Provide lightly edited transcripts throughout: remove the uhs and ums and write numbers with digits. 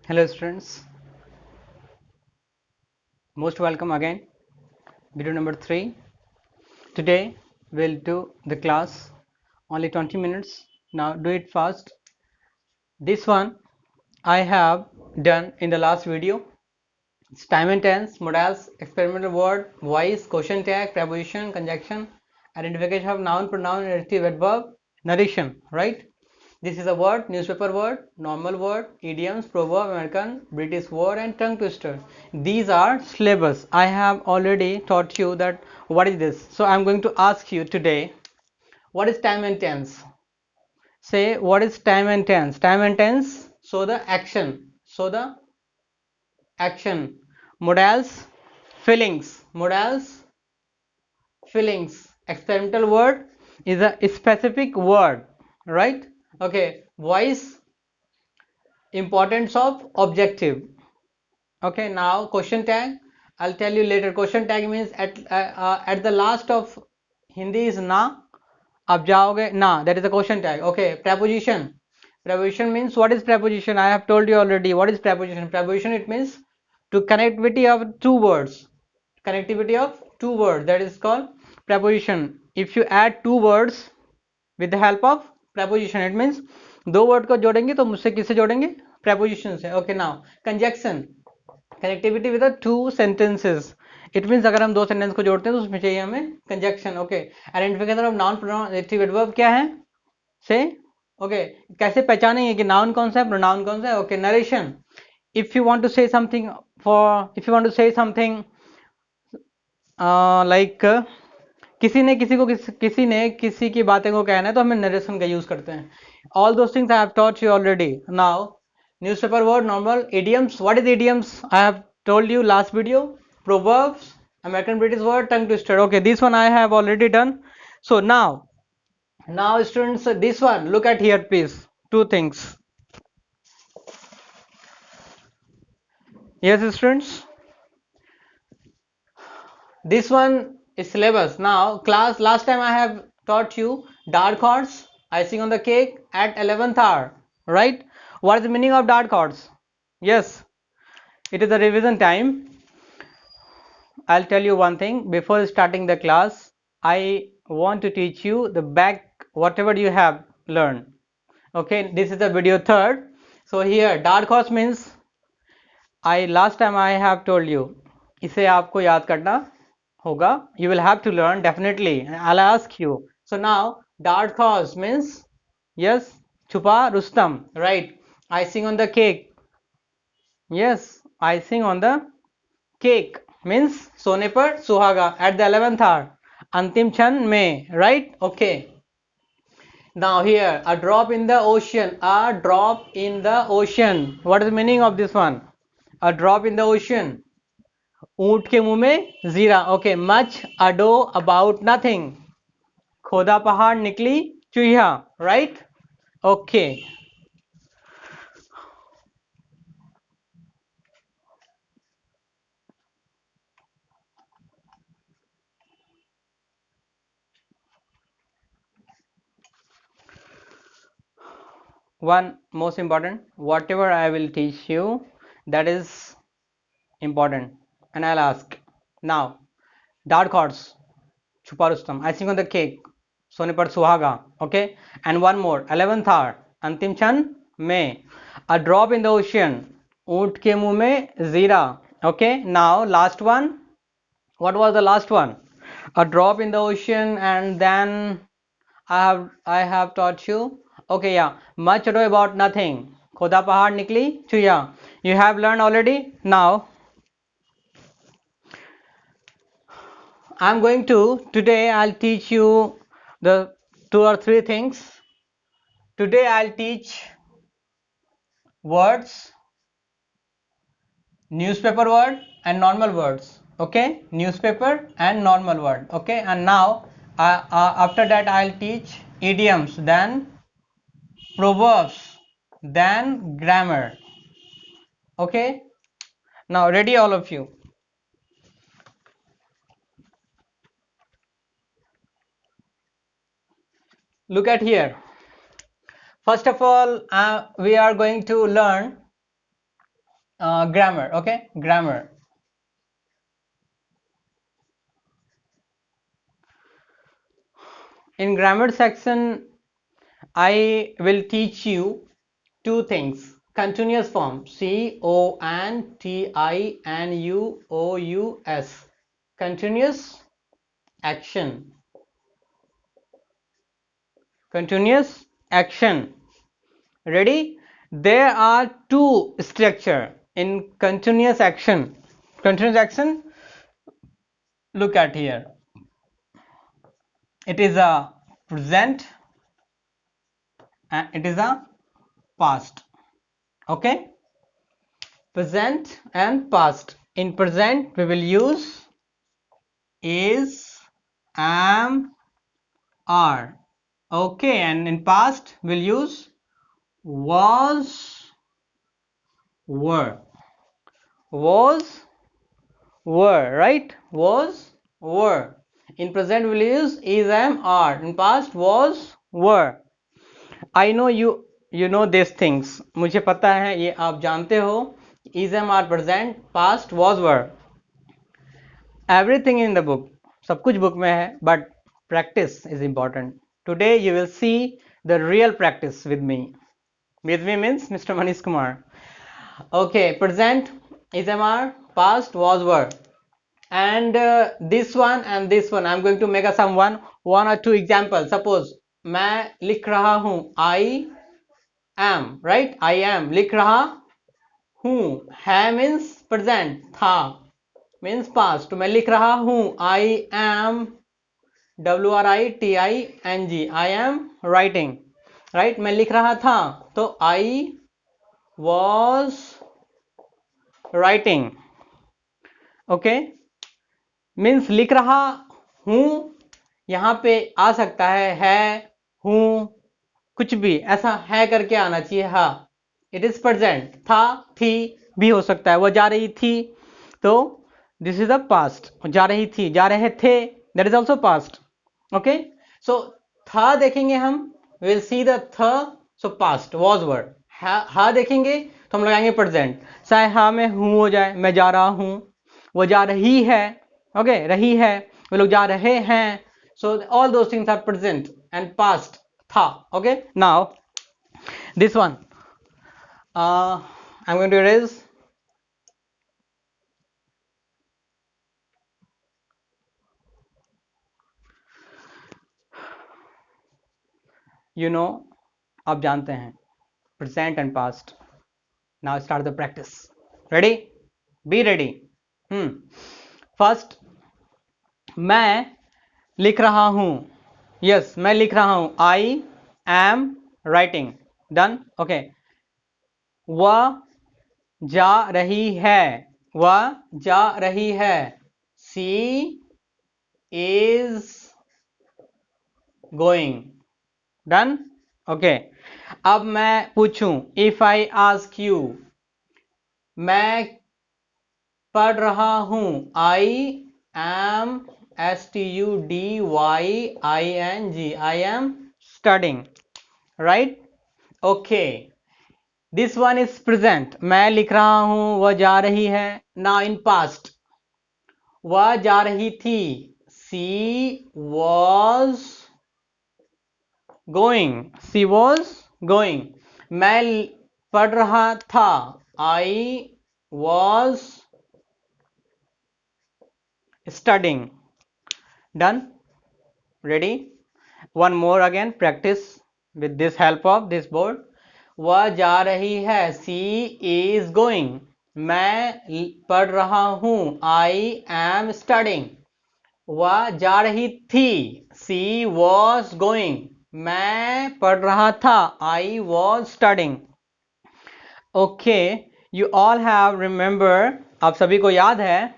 Hello students, most welcome again. Video number 3. Today we'll do the class only 20 minutes. Now do it fast. This one I have done in the last video. It's time and tense, modals, experimental word, voice, question tag, preposition, conjunction, identification of noun, pronoun, adjective, adverb, narration, right? This is a word, newspaper word, normal word, idioms, proverb, American, British word and tongue twister. These are syllabus. I have already taught you that what is this. So I am going to ask you today, what is time and tense? Say what is time and tense? Time and tense, so the action. So the action. Modals, feelings. Modals, feelings. Experimental word is a specific word, right? Okay, voice, importance of objective. Okay, now question tag, I'll tell you later. Question tag means at the last of Hindi is na, ab jaoge na, that is the question tag. Okay, preposition. Preposition means, what is preposition? I have told you already. What is preposition? Preposition, it means to connectivity of two words. Connectivity of two words, that is called preposition. If you add two words with the help of preposition, it means दो word को जोड़ेंगे तो मुझसे किससे जोड़ेंगे? preposition से. Okay, now conjunction, connectivity with the two sentences. It means अगर हम दो सेंटेंस को जोड़ते हैं तो उसमें चाहिए हमें conjunction. Okay, identification of noun, pronoun, adjective, adverb क्या है? से okay, कैसे पहचानेंगे कि noun कौन सा है, pronoun कौन सा है? Okay, narration. If you want to say something like किसी ने किसी की बातें को कहना है तो हमें नरेशन का यूज करते हैं. All those things I have taught you already. Now newspaper word, normal, idioms. What is idioms? I have told you last video. Proverbs, American British word, tongue twister. Okay, this one I have already done. So now students, this one, look at here please. Two things. Yes students, this one is syllabus. Now class, last time I have taught you dark horse, icing on the cake at 11th hour, right? What is the meaning of dark horse? Yes, it is the revision time. I'll tell you one thing before starting the class. I want to teach you the back whatever you have learned. Okay, this is the video third. So here dark horse means, I last time I have told you, इसे आपको याद करना होगा. You will have to learn definitely. I'll ask you. So now dark horse means, yes, छुपा Rustam, right? Icing on the cake. Yes, icing on the cake means सोने पर सुहागा at the 11th hour, अंतिम क्षण में, right? Okay. Now here, a drop in the ocean. A drop in the ocean. What is the meaning of this one? A drop in the ocean. ऊंट के मुंह में जीरा. Okay, much ado about nothing. खोदा पहाड़ निकली चूहा, right? Okay, one most important, whatever I will teach you, that is important. And I'll ask now, dark horse, छुपा Rustam, icing on the cake, सोने पर सुहागा. Okay, and one more, 11th hour, अंतिम क्षण में, a drop in the ocean, ऊंट के मुंह में जीरा. Okay, now last one, what was the last one? A drop in the ocean. And then I have taught you. Okay, yeah, much ado about nothing, खोदा पहाड़ निकली चुया. You have learned already. Now I'm going to, today I'll teach you the 2 or 3 things. Today I'll teach words, newspaper word and normal words. Okay, newspaper and normal word. Okay, and now after that I'll teach idioms, then proverbs, then grammar. Okay, now ready all of you? Look at here. First of all, we are going to learn grammar. Okay, grammar. In grammar section, I will teach you two things: continuous form, CONTINUOUS, continuous action, continuous action. Ready? There are two structure in continuous action. Continuous action, look at here. It is a present and it is a past. Okay? Present and past. In present, we will use is, am, are. Okay, and in past, we'll use was, were. Was, were, right? Was, were. In present, we'll use is, am, are. In past, was, were. I know you know these things. मुझे पता है ये आप जानते हो. Is, am, are, present, past, was, were. Everything in the book. सब कुछ book में है, but practice is important. Today you will see the real practice with me. With me means Mr. Manish Kumar. Okay, present, is, am, are, past, was, were. And this one and this one, I'm going to make a some one or two examples. Suppose मैं लिख रहा हूँ, I am, right? I am, लिख रहा हूँ. है means present, था means past. तो मैं लिख रहा हूँ, I am, WRITING, I am writing, right? मैं लिख रहा था, तो I was writing. Okay, means लिख रहा हूँ, यहाँ पे आ सकता है, हूँ, कुछ भी ऐसा है करके आना चाहिए. हाँ, इट इज प्रेजेंट. था, थी भी हो सकता है. वो जा रही थी, तो दिस इज द पास्ट. जा रही थी, जा रहे थे, that is also past. Okay, so था देखेंगे हम, विल सी द थ, सो पास्ट, वॉज वर्ड. हा देखेंगे तो हम लगाएंगे प्रेजेंट. चाहे हा में हूँ हो जाए, मैं जा रहा हूँ, वो जा रही है, ओके, रही है, वो लोग जा रहे हैं. So all those things are present and past, था. Okay, now this one, I'm going to erase. You know, आप जानते हैं present and past. Now start the practice. Ready? Be ready. First, मैं लिख रहा हूँ. Yes, मैं लिख रहा हूँ. I am writing. Done. Okay. वह जा रही है. वह जा रही है. She is going. Done. Okay. अब मैं पूछूं, if I ask you, मैं पढ़ रहा हूं. I am studying. I am studying. Right? Okay. This one is present. मैं लिख रहा हूं, वह जा रही है. Now in past, वह जा रही थी. She was going. She was going. मैं पढ़ रहा था. I was studying. Done. Ready? One more again. Practice with this help of this board. वह जा रही है. She is going. मैं पढ़ रहा हूँ. I am studying. वह जा रही थी. She was going. मैं पढ़ रहा था. I was studying. Okay, you all have remember, आप सभी को याद है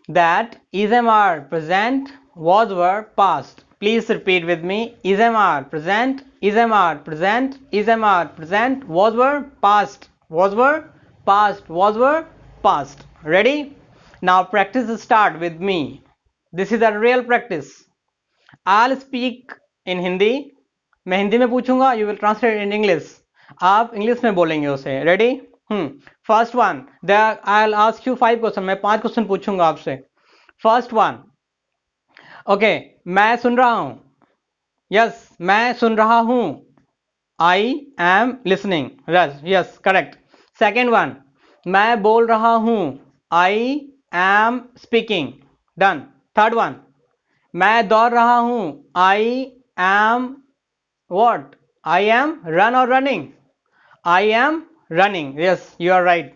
that is, am, are, present, was, were, past. Please repeat with me. Is, am, are, present, is, am, are, present, is, am, are, present, was, were, past, was, were, past, was, were, past. Ready? Now practice start with me. This is a real practice. I'll speak in Hindi. मैं हिंदी में पूछूंगा, you will translate in English. आप English में बोलेंगे उसे. Ready? First one, I will ask you 5 question, मैं 5 question पूछूंगा आपसे. फर्स्ट वन, ओके, मैं सुन रहा हूं. यस, मैं सुन रहा हूं. I am listening. Yes, correct. Second one, मैं बोल रहा हूं. I am speaking. Done. Third one, मैं दौड़ रहा हूं. I am what? I am run or running? I am running. Yes, you are right.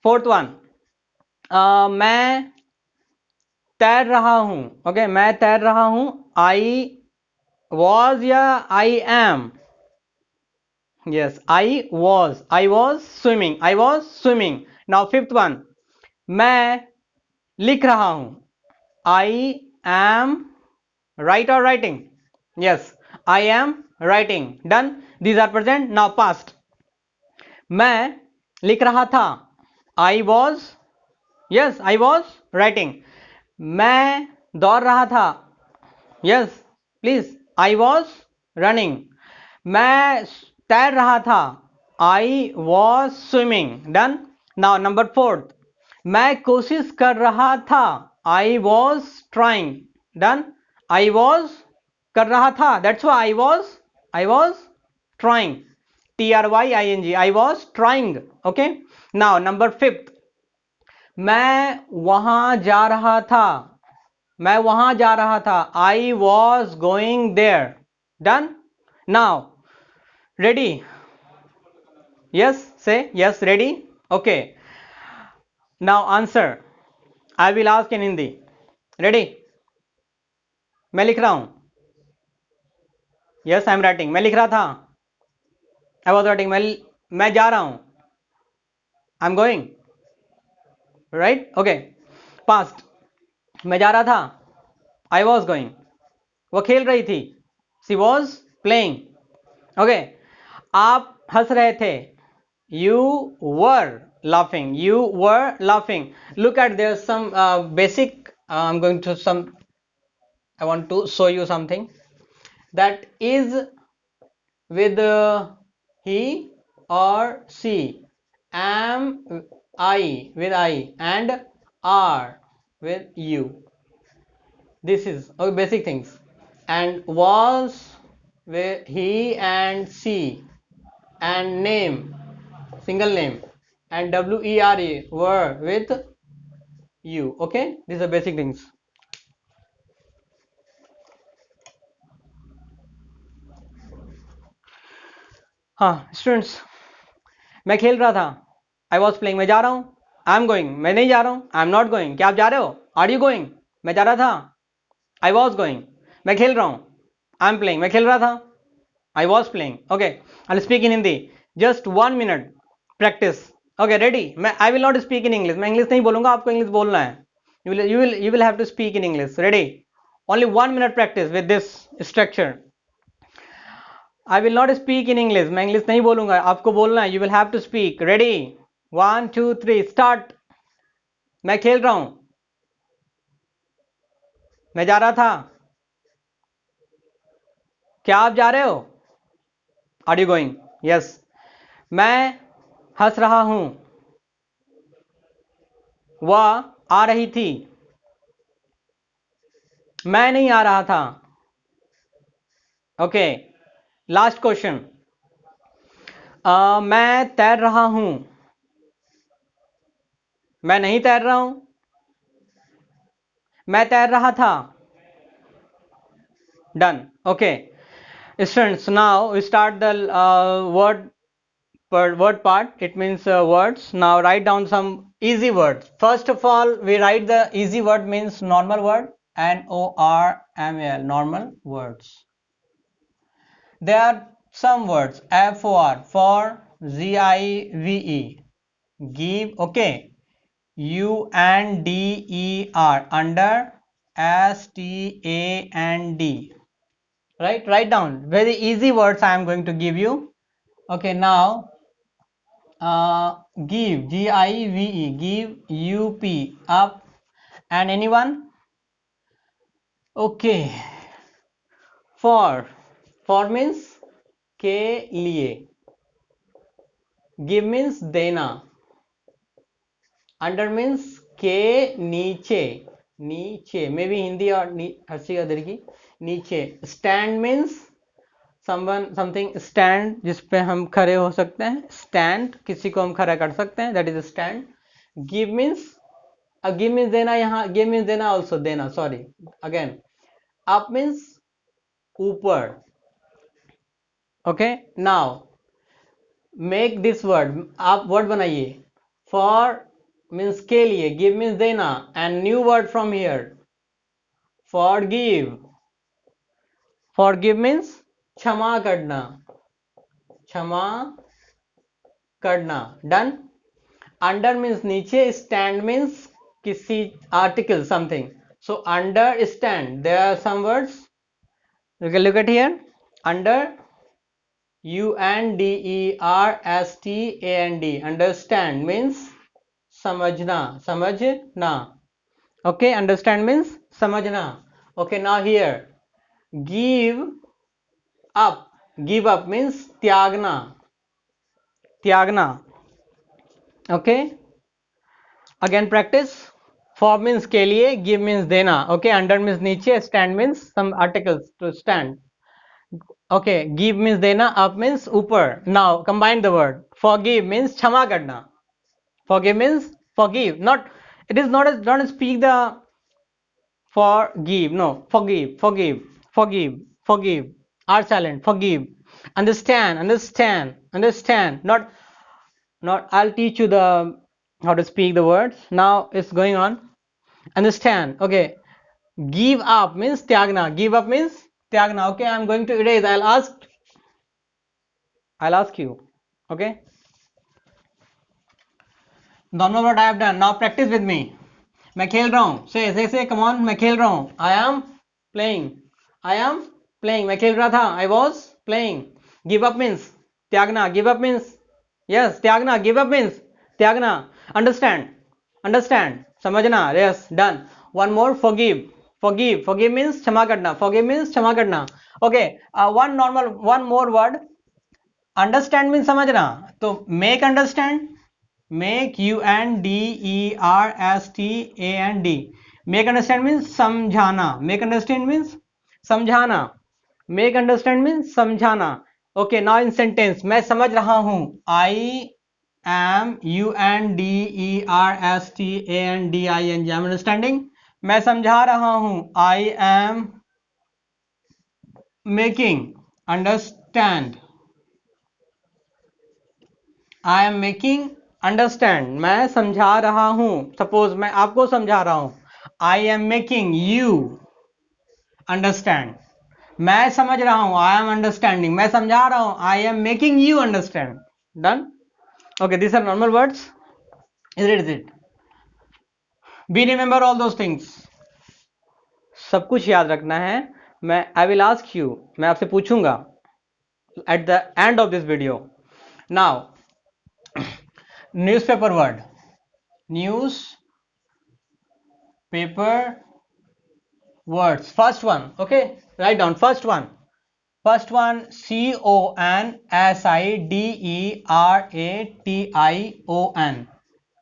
Fourth one, मैं तैर रहा हूं. ओके, मैं तैर रहा हूं. I was या I am? Yes, I was. I was swimming. I was swimming. Now fifth one, मैं लिख रहा हूं. I am write or writing? Yes, I am writing. Done. These are present. Now past, मैं लिख रहा था. I was, yes, I was writing. मैं दौड़ रहा था. Yes, please. I was running. मैं तैर रहा था. I was swimming. Done. Now number 4, मैं कोशिश कर रहा था. I was trying. Done. I was कर रहा था. That's why I was trying. trying. I was trying. Okay. Now number 5, मैं वहां जा रहा था. मैं वहां जा रहा था. I was going there. Done. Now ready? Yes, say yes, ready. Okay, now answer. I will ask in Hindi. Ready? मैं लिख रहा हूं. Yes, I am writing. मैं लिख रहा था. I was writing. मैं जा रहा हूं. I am going. Right? Okay. Past, मैं जा रहा था. I was going. वो खेल रही थी. She was playing. Okay. आप हंस रहे थे. You were laughing. You were laughing. Look at, there's some basic. I'm going to some. I want to show you something that is with he or she. Am I with I and are with you. This is basic things. And was with he and she, and name, single name, and were were with you. Okay, these are basic things. हाँ students, मैं खेल रहा था. I was playing. मैं जा रहा हूँ. I am going. मैं नहीं जा रहा हूँ. I am not going. क्या आप जा रहे हो? Are you going? मैं जा रहा था. I was going. मैं खेल रहा हूँ. I am playing. मैं खेल रहा था. I was playing. Okay, I speak in Hindi. Just 1 minute practice. Okay, ready? मैं I will not speak in English. मैं इंग्लिश नहीं बोलूंगा, आपको इंग्लिश बोलना है. you will have to speak in English. Ready? Only 1 minute practice with this structure. I will not speak in English. मैं English नहीं बोलूंगा, आपको बोलना है. You will have to speak. Ready? 1 2 3 start. मैं खेल रहा हूं. मैं जा रहा था. क्या आप जा रहे हो? Are you going? Yes. मैं हंस रहा हूं. वह आ रही थी. मैं नहीं आ रहा था. Okay, last question. मैं तैर रहा हूं. मैं नहीं तैर रहा हूं. मैं तैर रहा था. Done. Okay, students, now we start the word part. It means words. Now write down some easy words. First of all, we write the easy word means normal word. normal, normal words. There are some words. for, give, give. Okay. under, stand. Right? Write down very easy words I am going to give you. Okay, now give, give, up. And anyone? Okay. For means के लिए. Give means देना, under means के नीचे, नीचे मे भी हिंदी और हर चीज other की नीचे। स्टैंड मीन्स समथिंग स्टैंड, जिसपे हम खड़े हो सकते हैं, स्टैंड किसी को हम खड़ा कर सकते हैं, that is stand. Give means, give means देना, यहाँ गिव मीन्स देना ऑल्सो, देना, सॉरी अगेन। अप मीन्स ऊपर, okay. Now make this word, आप वर्ड बनाइए। फॉर मीन्स के लिए, गिव मीन्स देना, and new word from here, forgive. Forgive means क्षमा करना, क्षमा करना, डन। अंडर मीन्स नीचे, स्टैंड मीन्स किसी article something, so understand, there are some words, look at here, under, understand, understand means समझना, समझना, okay, understand means समझना, okay। now here give up, give up means त्यागना, त्यागना, okay। again practice। for means के लिए, give means देना, okay, under means नीचे, stand means some articles to stand, okay। give means देना, up means ऊपर। now combine the word, forgive means क्षमा करना, forgive means forgive, not, it is not a, don't speak the forgive, no, forgive, forgive, forgive, forgive, are silent, forgive। understand, understand, understand, not I'll teach you the how to speak the words, now it's going on। understand, okay। give up means त्यागना, give up means त्यागना, okay। I'm going to erase, I'll ask you, okay। normal what I have done, now practice with me। मैं खेल रहा हूँ, say come on, मैं खेल रहा हूँ, I am playing, I am playing, मैं खेल रहा था, I was playing। give up means त्यागना, give up means yes त्यागना, give up means त्यागना। understand, understand समझना, yes done। one more, forgive, forgive, forgive means क्षमा करना, forgive means क्षमा करना, okay। one normal, one more word, understand means समझना, तो make understand, make understand, make understand means समझाना, make understand means समझाना, make understand means समझाना, okay। now in sentence, मैं समझ रहा हूं, I am understanding, I am understanding। मैं समझा रहा हूं, I am making understand, I am making understand, मैं समझा रहा हूं, सपोज मैं आपको समझा रहा हूं, I am making you understand, मैं समझ रहा हूं, I am understanding, मैं समझा रहा हूं, I am making you understand, done, okay। these are normal words, is it be remember all those things, सब कुछ याद रखना है। मैं I will ask you, मैं आपसे पूछूंगा at the end of this video। now newspaper word, newspaper words, first one, okay, write down first one,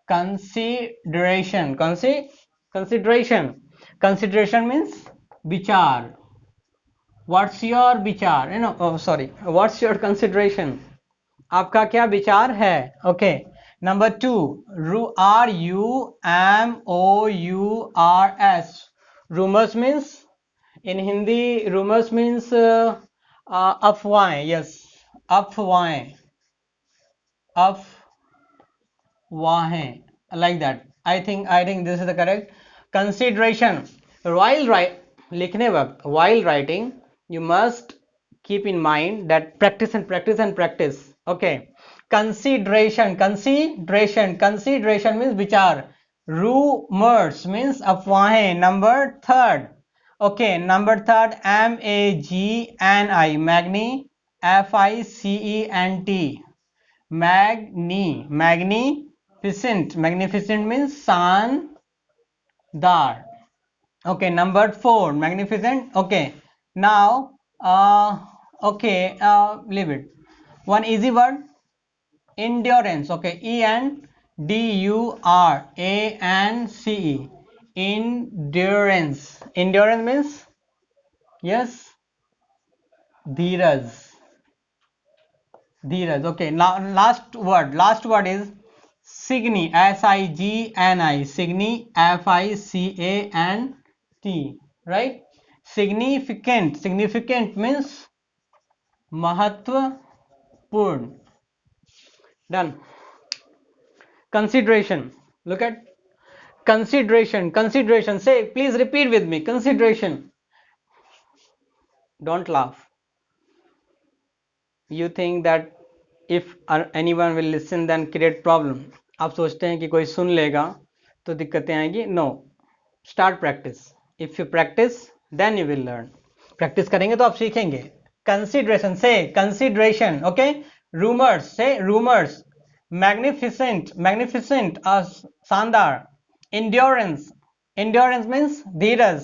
consideration, consideration, consideration, consideration means विचार, what's your विचार, oh sorry, what's your consideration, आपका क्या विचार है, okay। number 2, rumors, rumors means in Hindi, rumors means अफवाहें, yes, अफवाहें, अफवाहें, like that, I think this is the correct। consideration, while लिखने वक्त, while writing you must keep in mind that practice and practice and practice, okay। consideration, consideration means विचार, rumors means अफवाहें, number 3rd, okay, number 3rd, magni, FICENT, magnificent, magnificent means शानदार, okay। number 4, magnificent, okay। now okay, leave it, one easy word, endurance. Okay, endurance. Endurance. Endurance means, yes, dheeraj. Dheeraj. Okay, now last word is signi. Signi. Signi. Ficant. Right? Significant. Significant means महत्वपूर्ण. Done. Consideration. Look at consideration. Consideration. Say, please repeat with me. Consideration. Don't laugh. You think that if anyone will listen then create problem. आप सोचते हैं कि कोई सुन लेगा तो दिक्कतें आएंगी. No. Start practice. If you practice then you will learn. Practice करेंगे तो आप सीखेंगे. Consideration. Say consideration. Okay. Rumors. Say rumors. Magnificent. Magnificent. शानदार. Endurance. Endurance means dheeraj.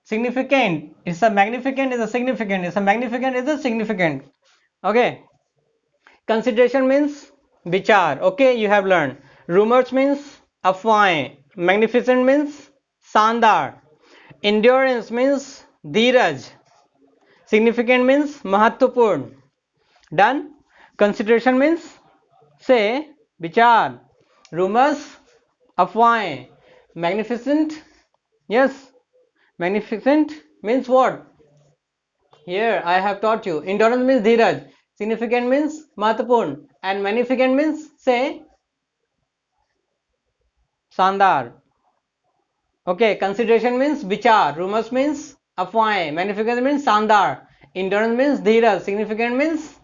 Significant. It's a magnificent is a significant. It's a magnificent is a significant. Okay. Consideration means vichar. Okay, you have learned. Rumors means afwaheं. Magnificent means शानदार. Endurance means dheeraj. Significant means महत्वपूर्ण. Done. Consideration means say vichar. Rumors afwaheं. Magnificent, yes, magnificent means what? Here I have taught you. Endurance means dheeraj. Significant means महत्वपूर्ण. And magnificent means say शानदार. Okay, consideration means vichar. Rumors means afwaheं. Magnificent means शानदार. Endurance means dheeraj. Significant means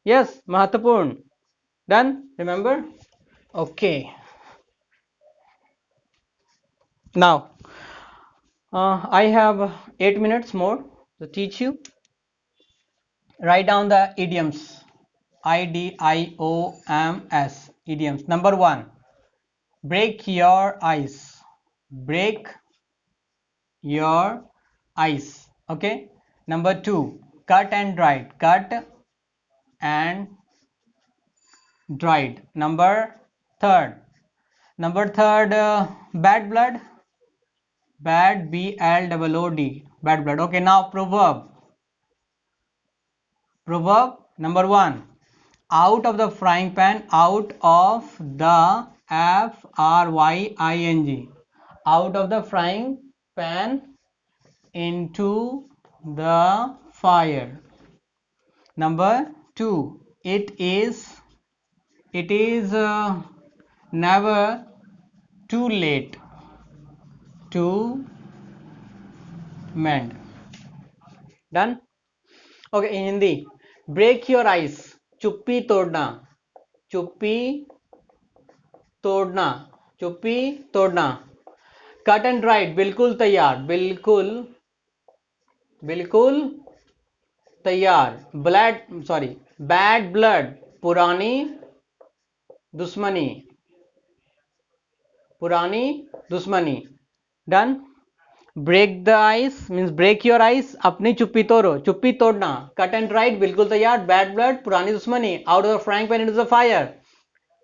yes, महत्वपूर्ण. Done? Remember? Okay. Now I have 8 minutes more to teach you. Write down the idioms. IDIOMS. Idioms. Number 1. Break your ice. Break your ice. Okay. Number 2. Cut and dried. Cut and dried. Number 3rd. Bad blood. Bad, BLOOD. Bad blood. Okay. Now proverb. Proverb number 1. Out of the frying pan. Out of the FRYING. Out of the frying pan into the fire. Number 2. It is never too late to mend. Done? Okay, in Hindi. Break your ice. चुप्पी तोड़ना. चुप्पी तोड़ना. चुप्पी तोड़ना. Cut and dried. बिल्कुल तैयार. बिल्कुल तैयार. Bad blood. पुरानी दुश्मनी. Done? Break the ice means break your ice. अपनी चुप्पी तोड़ो. चुप्पी तोड़ना. Cut and dried. बिल्कुल तैयार. Bad blood. पुरानी दुश्मनी. Out of the frying pan into the fire.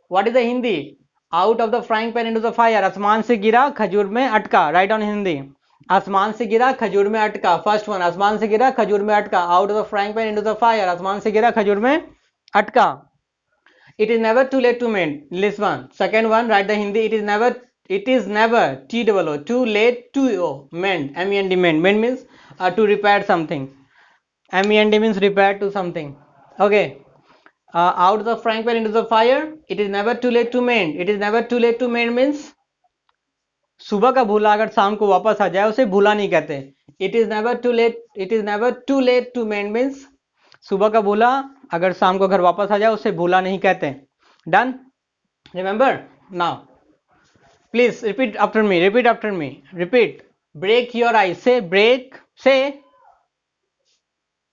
What is the Hindi? Out of the frying pan into the fire. आसमान से गिरा खजूर में अटका. Write down Hindi. आसमान से गिरा खजूर में अटका. First one. आसमान से गिरा खजूर में अटका. Out of the frying pan into the fire. आसमान से गिरा खजूर में अटका. It is never too late to mend. List one. Second one. Write the Hindi. It is never TOO too late to mend. MEND mend. Mend means to repair something. MEND means repair to something. Okay. Out of the frying pan into the fire. It is never too late to mend. It is never too late to mend means सुबह का भूला अगर शाम को वापस आ जाए उसे भूला नहीं कहते. It is never too late to mend means सुबह का भूला अगर शाम को घर वापस आ जाए उसे भूला नहीं कहते. Done? Remember? Now please repeat after me. Repeat. Break your ice. Say break. Say.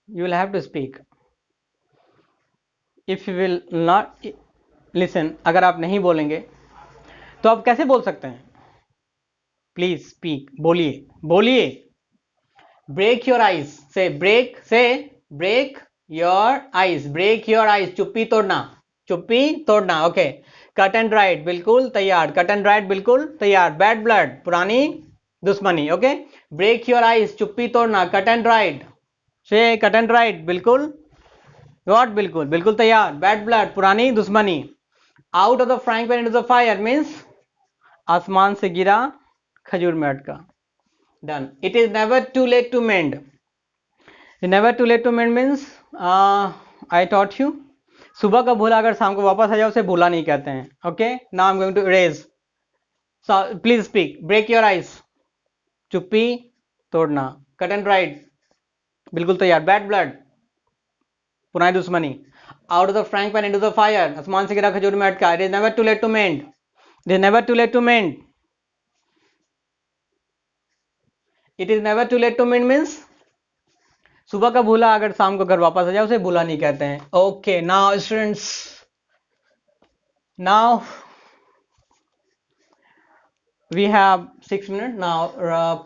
You will have to speak. If you will not listen, अगर आप नहीं बोलेंगे तो आप कैसे बोल सकते हैं? Please speak. बोलिए. Break your ice. Say break. Say break your ice. Break your ice. चुप्पी तोड़ना. चुप्पी तोड़ना, ओके। कट एंड राइट, बिल्कुल तैयार, कट एंड राइट, बिल्कुल तैयार। बैड ब्लड, पुरानी दुश्मनी, ओके। ब्रेक योर आइज, चुप्पी तोड़ना, cut and right, say cut and right, बिल्कुल व्हाट, बिल्कुल, बिल्कुल तैयार। बैड ब्लड, पुरानी दुश्मनी। Out of the frying pan into the fire means आसमान से गिरा खजूर में अटका। Done. It is never too late to mend, never too late to mend means I taught you, सुबह का भूला अगर शाम को वापस आ जाए उसे भूला नहीं कहते हैं, okay. Now I am going to erase, please speak. Break your eyes, चुप्पी तोड़ना, कट एंड राइट, बिल्कुल तैयार। बैड ब्लड, पुरानी दुश्मनी। Out of the frying pan into the fire, आसमान से गिरा खजूर में अटका। It is never too late to mend, it is never too late to mend, it is never too late to mend means सुबह का भूला अगर शाम को घर वापस आ जाए उसे भूला नहीं कहते हैं, okay. Now students, now we have 6 minutes now,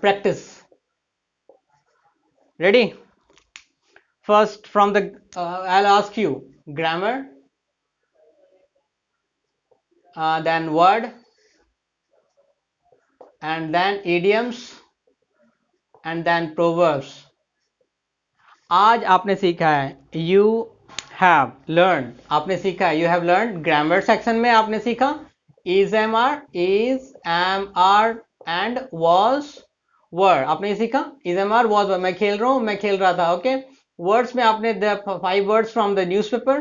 practice. Ready? First from the I'll ask you grammar, then word, and then idioms, and then proverbs. आज आपने सीखा है you have learned, आपने सीखा है you have learned grammar section में आपने सीखा is, am, are and was, were, आपने ये सीखा is, am, are, was, were। मैं खेल रहा हूँ, मैं खेल रहा था, ओके। वर्ड्स में आपने the 5 words from the newspaper,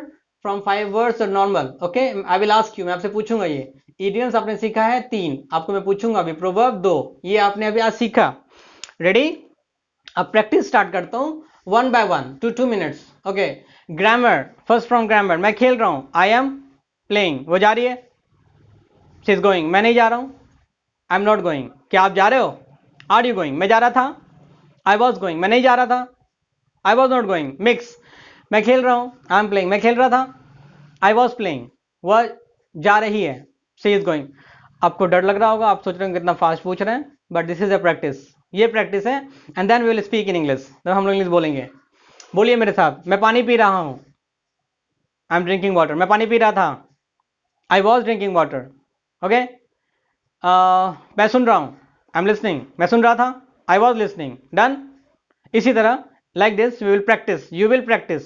from 5 words normal, okay. I will ask you, मैं आपसे पूछूंगा ये। idioms आपने सीखा है 3, आपको मैं पूछूंगा अभी। proverb 2, ये आपने अभी आज सीखा। रेडी? अब प्रैक्टिस स्टार्ट करता हूँ 1 by 1 2 minutes, okay. Grammar, first from grammar, मैं खेल रहा हूँ, आई एम प्लेइंग, वो जा रही है, शी इज गोइंग, मैं नहीं जा रहा हूँ, आई एम नॉट गोइंग, क्या आप जा रहे हो, आर यू गोइंग, मैं जा रहा था, आई वॉज गोइंग, मैं नहीं जा रहा था, I was not going. Mix, मैं खेल रहा हूँ, आई एम प्लेइंग, मैं खेल रहा था, आई वॉज प्लेइंग, वह जा रही है, शी इज गोइंग। आपको डर लग रहा होगा, आप सोच रहे हो कितना फास्ट पूछ रहे हैं, but this is a practice, ये प्रैक्टिस है। And then we will speak in English, तो हम लोग इंग्लिश बोलेंगे। बोलिए मेरे साथ, मैं पानी पी रहा हूँ, आई एम ड्रिंकिंग वाटर, मैं पानी पी रहा था, I was drinking water, okay. मैं सुन रहा हूँ, आई एम लिसनिंग, मैं सुन रहा था, आई वॉज लिसनिंग। डन। इसी तरह like this we will practice, you will practice.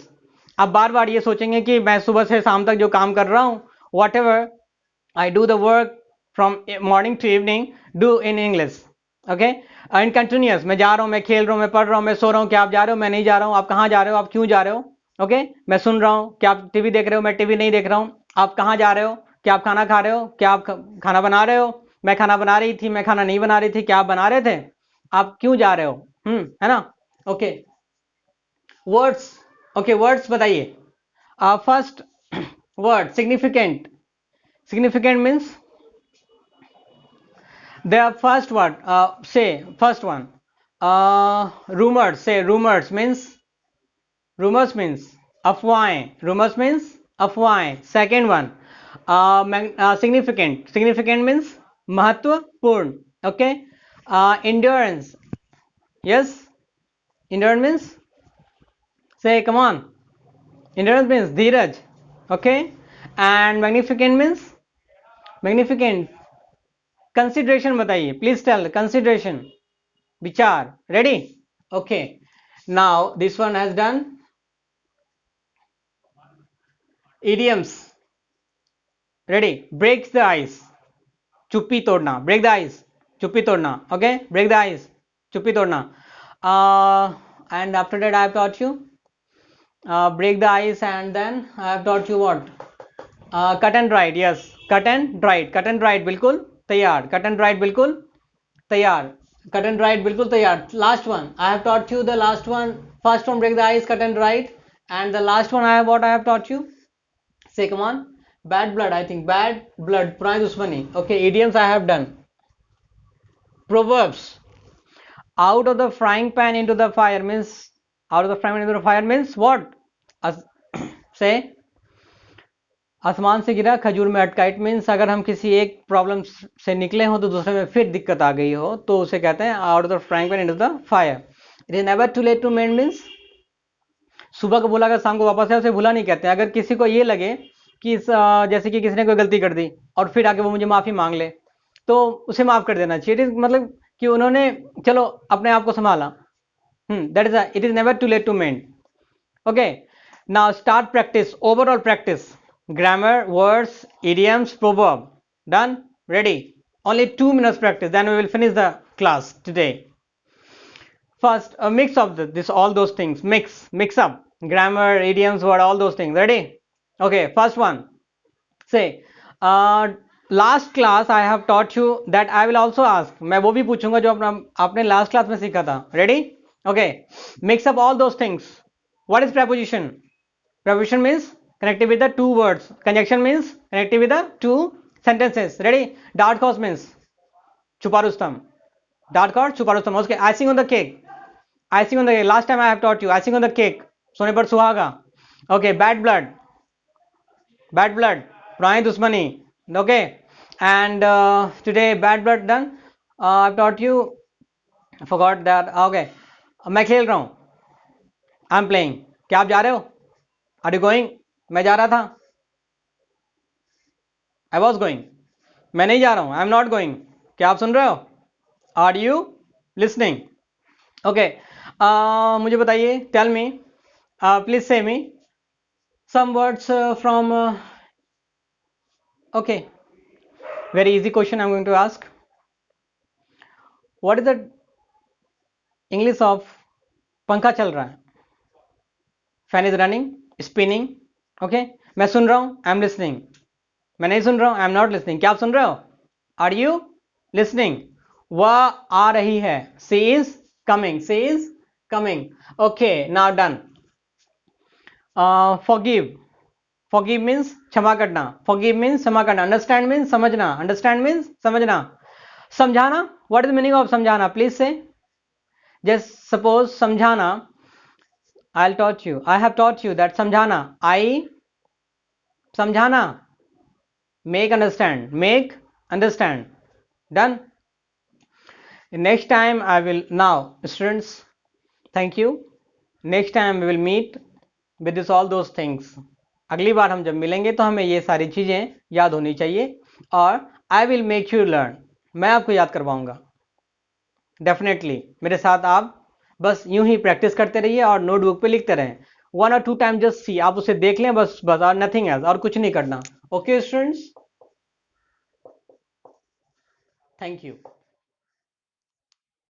आप बार बार ये सोचेंगे कि मैं सुबह से शाम तक जो काम कर रहा हूँ, whatever I do the work from morning to evening, do in English, okay. In continuous, मैं जा रहा हूँ, मैं खेल रहा हूँ, मैं पढ़ रहा हूँ, मैं सो रहा हूँ, क्या आप जा रहे हो, मैं नहीं जा रहा हूँ, आप कहाँ जा रहे हो, आप क्यों जा रहे हो, ओके। मैं सुन रहा हूँ, क्या आप टीवी देख रहे हो, मैं टीवी नहीं देख रहा हूँ, आप कहाँ जा रहे हो, क्या आप खाना खा रहे हो, क्या आप खाना बना रहे हो, मैं खाना बना रही थी, मैं खाना नहीं बना रही थी, क्या आप बना रहे थे, आप क्यों जा रहे हो, है ना, ओके। वर्ड्स, ओके, वर्ड्स बताइए। First word significant, significant means the first word, say first one, rumors, say rumors means अफवाहें, rumors means अफवाहें। second one, significant, significant means महत्वपूर्ण, okay। endurance, yes, endurance means, say come on, endurance means धीरज, okay। and magnificent means, magnificent, consideration बताइए, please tell, consideration, विचार। Ready? Okay, now this one has done idioms. Ready? Breaks the ice, चुप्पी तोड़ना, break the ice, चुप्पी तोड़ना, okay, break the ice, चुप्पी तोड़ना। And after that I have taught you break the ice, and then I have taught you what, cut and right, yes, cut and right, cut and right, बिल्कुल तैयार, cut and right, बिल्कुल तैयार, cut and right, बिल्कुल तैयार। Last one I have taught you, the last one, first one break the ice, cut and right, and the last one I have what I have taught you, say come on, bad blood, I think bad blood, पुरानी दुश्मनी, okay. idioms I have done. proverbs, out of the frying pan into the fire means, out of the frying pan into the fire means what, say आसमान से गिरा खजूर में अटका। It means अगर हम किसी एक प्रॉब्लम से निकले हो तो दूसरे में फिर दिक्कत आ गई हो तो उसे कहते हैं out of the frying pan into the fire. It is never too late to mend means सुबह को भूला अगर शाम को वापस है उसे भूला नहीं कहते हैं। अगर किसी को ये लगे कि जैसे कि किसी ने कोई गलती कर दी और फिर आके वो मुझे माफ़ी मांग ले, तो उसे माफ़ कर देना चाहिए। मतलब कि उन्होंने चलो अपने आप को संभाला। That is it is never too late to mend. Okay, now start practice, overall practice, grammar, words, idioms, proverb. Done? Ready? Only 2 minutes practice, then we will finish the class today. First, a mix of this all those things, mix up grammar, idioms, word, all those things. Ready? Okay, first one. Say last class I have taught you that I will also ask, मैं वो भी पूछूंगा जो आपने last class में सीखा था. Ready? Okay, mix up all those things. What is preposition? Preposition means connected with the two words. Conjunction means connected with the two sentences. Ready? Dark horse means छुपा रुस्तम. Dark horse, छुपा Rustam. Okay, icing on the cake. Icing on the cake. Last time I have taught you icing on the cake. सोने पर सुहागा. Okay, bad blood. Bad blood. पुरानी दुश्मनी. Okay, and today bad blood done. I've taught you. I forgot that. Okay, मैं खेल रहा हूँ. I'm playing. क्या आप जा रहे हो? Are you going? मैं जा रहा था. I was going. मैं नहीं जा रहा हूँ. I'm not going. क्या आप सुन रहे हो? Are you listening? Okay. मुझे बताइए. Tell me. Please say me some words from. Okay. Very easy question I'm going to ask. What is the English of पंखा चल रहा है? Fan is running, spinning. Okay. मैं सुन रहा हूँ. I'm listening. मैं नहीं सुन रहा हूँ. I'm not listening. क्या आप सुन रहे हो? Are you listening? वह आ रही है. She is coming. She is coming. Okay, now done. Forgive. Forgive means क्षमा करना. Forgive means क्षमा करना. Understand means समझना. Understand means समझना. समझाना. What is the meaning of समझाना? Please say. Just suppose समझाना. I have taught you that समझाना. I समझाना. Make understand. Make understand. Done. Next time I will. Now students, thank you. Next time we will meet with this all those things. अगली बार हम जब मिलेंगे तो हमें ये सारी चीज़ें याद होनी चाहिए और I will make you learn. मैं आपको याद करवाऊंगा. डेफिनेटली मेरे साथ आप बस यूं ही प्रैक्टिस करते रहिए और नोटबुक पे लिखते रहें. 1 or 2 टाइम जस्ट सी, आप उसे देख लें बस और नथिंग एल्स, और कुछ नहीं करना. Okay students, thank you.